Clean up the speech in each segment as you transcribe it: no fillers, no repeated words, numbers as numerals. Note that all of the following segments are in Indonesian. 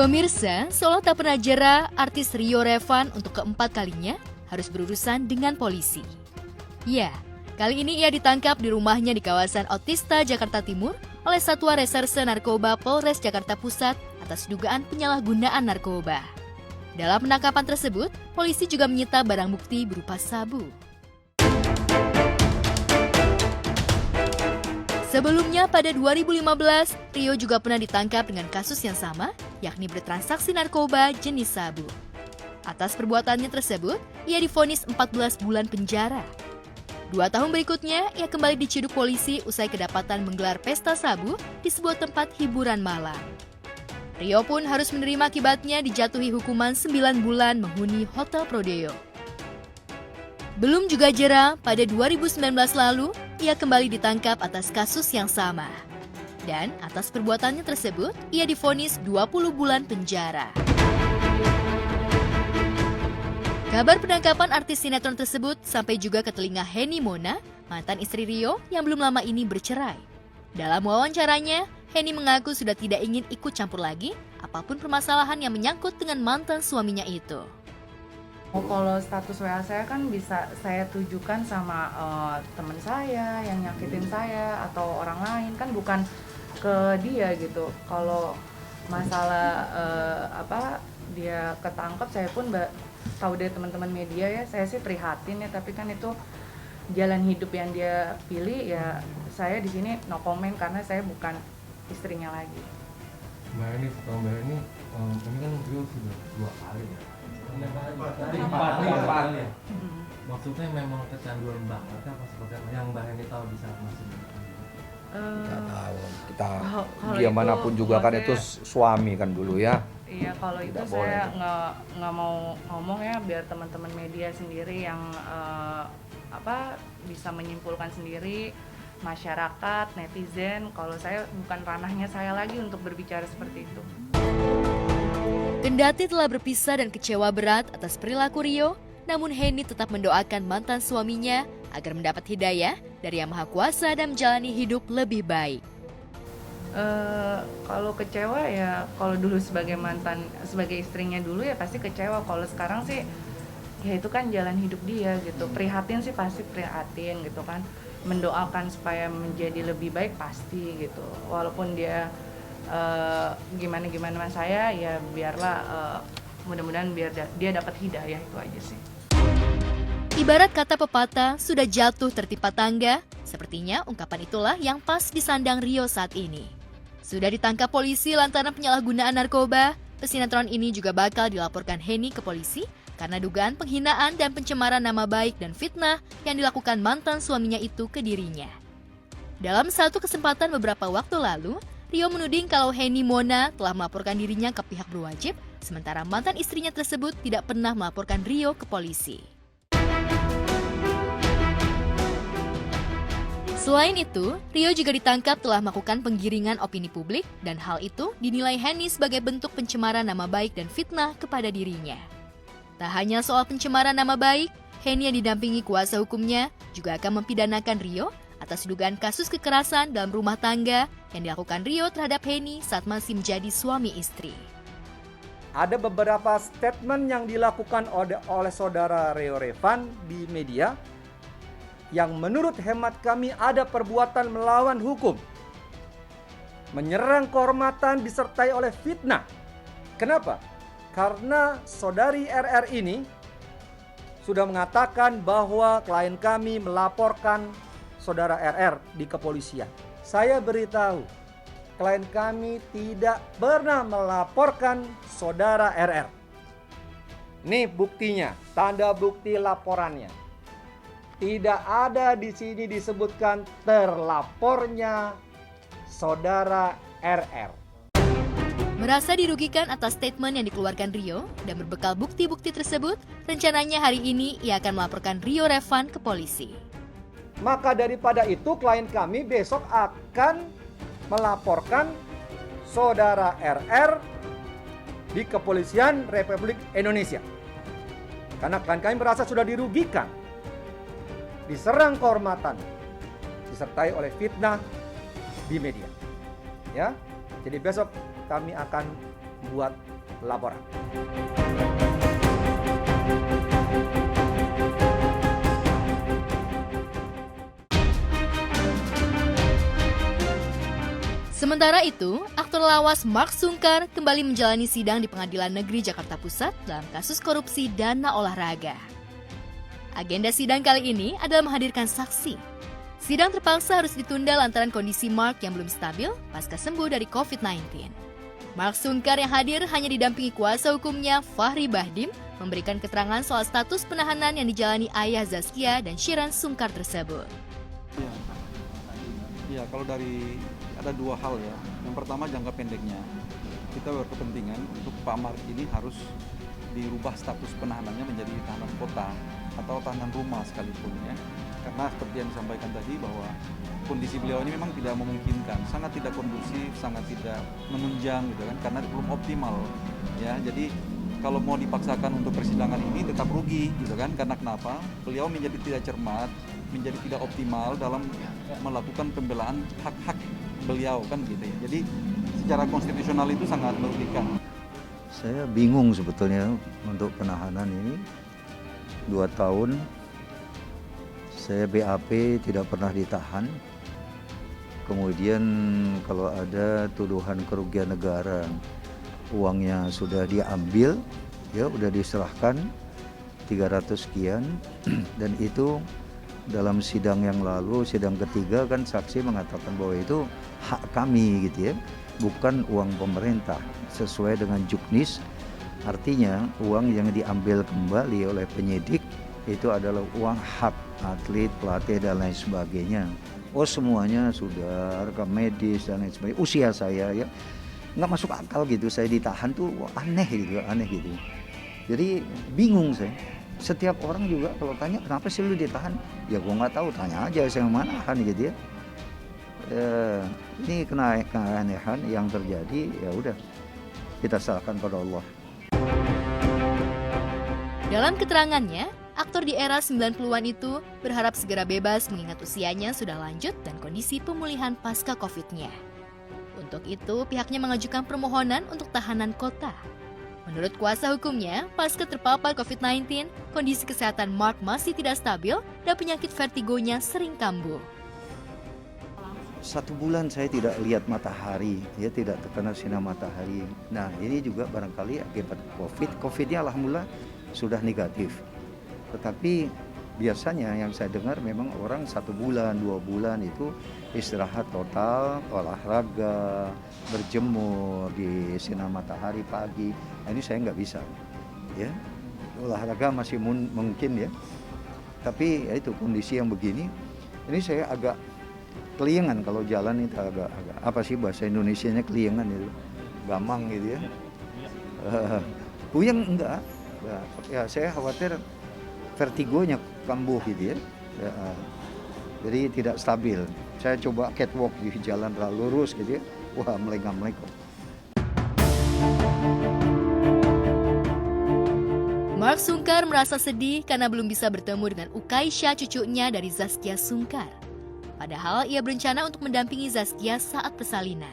Pemirsa, seolah tak pernah jera, artis Rio Revan untuk keempat kalinya harus berurusan dengan polisi. Ya, kali ini ia ditangkap di rumahnya di kawasan Otista, Jakarta Timur oleh Satuan Reserse Narkoba Polres Jakarta Pusat atas dugaan penyalahgunaan narkoba. Dalam penangkapan tersebut, polisi juga menyita barang bukti berupa sabu. Sebelumnya pada 2015, Rio juga pernah ditangkap dengan kasus yang sama, yakni bertransaksi narkoba jenis sabu. Atas perbuatannya tersebut, ia divonis 14 bulan penjara. 2 tahun berikutnya, ia kembali diciduk polisi usai kedapatan menggelar pesta sabu di sebuah tempat hiburan malam. Rio pun harus menerima akibatnya dijatuhi hukuman 9 bulan menghuni Hotel Prodeo. Belum juga jera, pada 2019 lalu, ia kembali ditangkap atas kasus yang sama. Dan atas perbuatannya tersebut, ia divonis 20 bulan penjara. Kabar penangkapan artis sinetron tersebut sampai juga ke telinga Henny Mona, mantan istri Rio yang belum lama ini bercerai. Dalam wawancaranya, Henny mengaku sudah tidak ingin ikut campur lagi apapun permasalahan yang menyangkut dengan mantan suaminya itu. Kalau status WA saya kan bisa saya tujukan sama teman saya yang nyakitin saya atau orang lain, kan bukan ke dia gitu. Kalau masalah dia ketangkep, saya pun tahu dari teman-teman media ya, saya sih prihatin ya, tapi kan itu jalan hidup yang dia pilih ya. Saya di sini no comment karena saya bukan istrinya lagi. Mbak Eni, ini kan Rio sudah 2 kali ya. Empat ya. Maksudnya memang kecanduan banget apa seperti apa yang Mbak Eni tahu di saat masih Nggak tahu, kita kalau dia manapun juga kan itu suami kan dulu ya. Iya, kalau itu Tidak saya boleh. nggak mau ngomong ya, biar teman-teman media sendiri yang bisa menyimpulkan sendiri, masyarakat, netizen. Kalau saya bukan ranahnya saya lagi untuk berbicara seperti itu. Kendati telah berpisah dan kecewa berat atas perilaku Rio, namun Henny tetap mendoakan mantan suaminya agar mendapat hidayah dari Yang Maha Kuasa dan menjalani hidup lebih baik. Kalau kecewa ya, kalau dulu sebagai istrinya dulu ya pasti kecewa. Kalau sekarang sih ya itu kan jalan hidup dia gitu. Prihatin sih pasti prihatin gitu kan. Mendoakan supaya menjadi lebih baik pasti gitu. Walaupun dia gimana saya ya biarlah, mudah-mudahan biar dia dapat hidayah, itu aja sih. Ibarat kata pepatah, sudah jatuh tertimpa tangga, sepertinya ungkapan itulah yang pas disandang Rio saat ini. Sudah ditangkap polisi lantaran penyalahgunaan narkoba, pesinetron ini juga bakal dilaporkan Henny ke polisi karena dugaan penghinaan dan pencemaran nama baik dan fitnah yang dilakukan mantan suaminya itu ke dirinya. Dalam satu kesempatan beberapa waktu lalu, Rio menuding kalau Henny Mona telah melaporkan dirinya ke pihak berwajib, sementara mantan istrinya tersebut tidak pernah melaporkan Rio ke polisi. Selain itu, Rio juga ditangkap telah melakukan penggiringan opini publik dan hal itu dinilai Henny sebagai bentuk pencemaran nama baik dan fitnah kepada dirinya. Tak hanya soal pencemaran nama baik, Henny yang didampingi kuasa hukumnya juga akan mempidanakan Rio atas dugaan kasus kekerasan dalam rumah tangga yang dilakukan Rio terhadap Henny saat masih menjadi suami istri. Ada beberapa statement yang dilakukan oleh saudara Rio Revan di media yang menurut hemat kami ada perbuatan melawan hukum, menyerang kehormatan disertai oleh fitnah. Kenapa? Karena saudari RR ini sudah mengatakan bahwa klien kami melaporkan saudara RR di kepolisian. Saya beritahu, klien kami tidak pernah melaporkan saudara RR. Nih buktinya, tanda bukti laporannya. Tidak ada di sini disebutkan terlapornya saudara RR. Merasa dirugikan atas statement yang dikeluarkan Rio dan berbekal bukti-bukti tersebut, rencananya hari ini ia akan melaporkan Rio Revan ke polisi. Maka daripada itu klien kami besok akan melaporkan saudara RR di Kepolisian Republik Indonesia. Karena klien kami merasa sudah dirugikan, diserang kehormatan, disertai oleh fitnah di media. Ya, jadi besok kami akan buat laporan. Sementara itu, aktor lawas Mark Sungkar kembali menjalani sidang di Pengadilan Negeri Jakarta Pusat dalam kasus korupsi dana olahraga. Agenda sidang kali ini adalah menghadirkan saksi. Sidang terpaksa harus ditunda lantaran kondisi Mark yang belum stabil pasca sembuh dari COVID-19. Mark Sungkar yang hadir hanya didampingi kuasa hukumnya Fahri Bahdim memberikan keterangan soal status penahanan yang dijalani ayah Zaskia dan Shiran Sungkar tersebut. Ya, kalau dari ada dua hal ya. Yang pertama jangka pendeknya, kita berkepentingan untuk Pak Mark ini harus dirubah status penahanannya menjadi tahanan kota atau tahanan rumah sekalipun ya. Karena seperti yang disampaikan tadi bahwa kondisi beliau ini memang tidak memungkinkan, sangat tidak kondusif, sangat tidak menunjang gitu kan, karena belum optimal ya. Jadi kalau mau dipaksakan untuk persidangan ini tetap rugi gitu kan, karena kenapa? Beliau menjadi tidak cermat, menjadi tidak optimal dalam melakukan pembelaan hak-hak beliau kan gitu ya. Jadi secara konstitusional itu sangat merugikan. Saya bingung sebetulnya untuk penahanan ini. 2 tahun saya BAP tidak pernah ditahan. Kemudian kalau ada tuduhan kerugian negara, uangnya sudah diambil, ya udah diserahkan 300 sekian dan itu dalam sidang yang lalu, sidang ketiga kan saksi mengatakan bahwa itu hak kami gitu ya, bukan uang pemerintah sesuai dengan juknis. Artinya uang yang diambil kembali oleh penyidik itu adalah uang hak atlet, pelatih dan lain sebagainya. Oh semuanya sudah rekam medis dan lain sebagainya. Usia saya ya nggak masuk akal gitu, saya ditahan tuh aneh gitu. Jadi bingung saya. Setiap orang juga kalau tanya kenapa sih lu ditahan, ya gua nggak tahu, tanya aja saya manahan gitu ya. Ini keanehan yang terjadi, ya udah kita serahkan pada Allah. Dalam keterangannya, aktor di era 90-an itu berharap segera bebas mengingat usianya sudah lanjut dan kondisi pemulihan pasca COVID-nya. Untuk itu, pihaknya mengajukan permohonan untuk tahanan kota. Menurut kuasa hukumnya, pasca terpapar COVID-19, kondisi kesehatan Mark masih tidak stabil dan penyakit vertigonya sering kambuh. 1 bulan saya tidak lihat matahari, ya tidak terkena sinar matahari. Nah ini juga barangkali akibat COVID-nya alhamdulillah sudah negatif. Tetapi biasanya yang saya dengar memang orang 1 bulan, 2 bulan itu istirahat total, olahraga, berjemur di sinar matahari pagi. Nah, ini saya nggak bisa, ya olahraga masih mungkin ya. Tapi ya itu kondisi yang begini, ini saya agak keliengan kalau jalan itu agak apa sih bahasa Indonesianya keliengan itu, gamang gitu ya. Puyeng enggak. Ya saya khawatir vertigonya kambuh gitu ya. Jadi tidak stabil. Saya coba catwalk di jalan lurus gitu ya. Wah, melengkap. Mark Sungkar merasa sedih karena belum bisa bertemu dengan Ukaisha, cucunya dari Zaskia Sungkar. Padahal ia berencana untuk mendampingi Zaskia saat persalinan.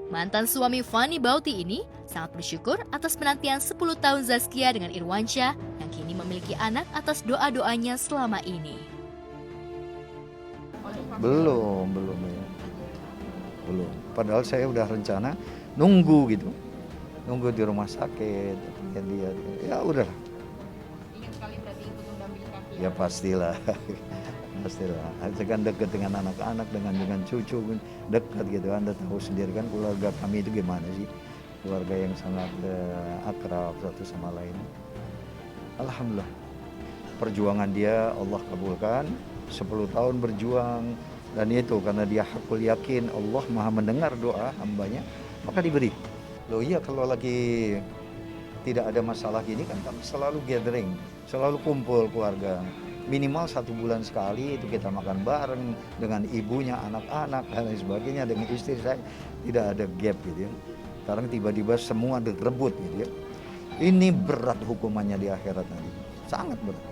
Mantan suami Fanny Bauti ini sangat bersyukur atas penantian 10 tahun Zaskia dengan Irwansyah yang kini memiliki anak atas doa-doanya selama ini. Belum. Padahal saya udah rencana nunggu gitu. Nunggu di rumah sakit. Ya udah. Ingin sekali berarti ikut mendampingi Ya pastilah. Saya kan dekat dengan anak-anak, dengan cucu, dekat gitu. Anda tahu sendiri kan keluarga kami itu gimana sih, keluarga yang sangat akrab satu sama lain. Alhamdulillah, perjuangan dia Allah kabulkan, 10 tahun berjuang, dan itu karena dia hakul yakin Allah maha mendengar doa hambanya, maka diberi. Loh iya, kalau lagi tidak ada masalah gini kan kami selalu gathering, selalu kumpul keluarga. Minimal 1 bulan sekali itu kita makan bareng dengan ibunya, anak-anak dan lain sebagainya, dengan istri saya, tidak ada gap gitu ya. Sekarang tiba-tiba semua direbut gitu ya. Ini berat hukumannya di akhirat nanti, sangat berat.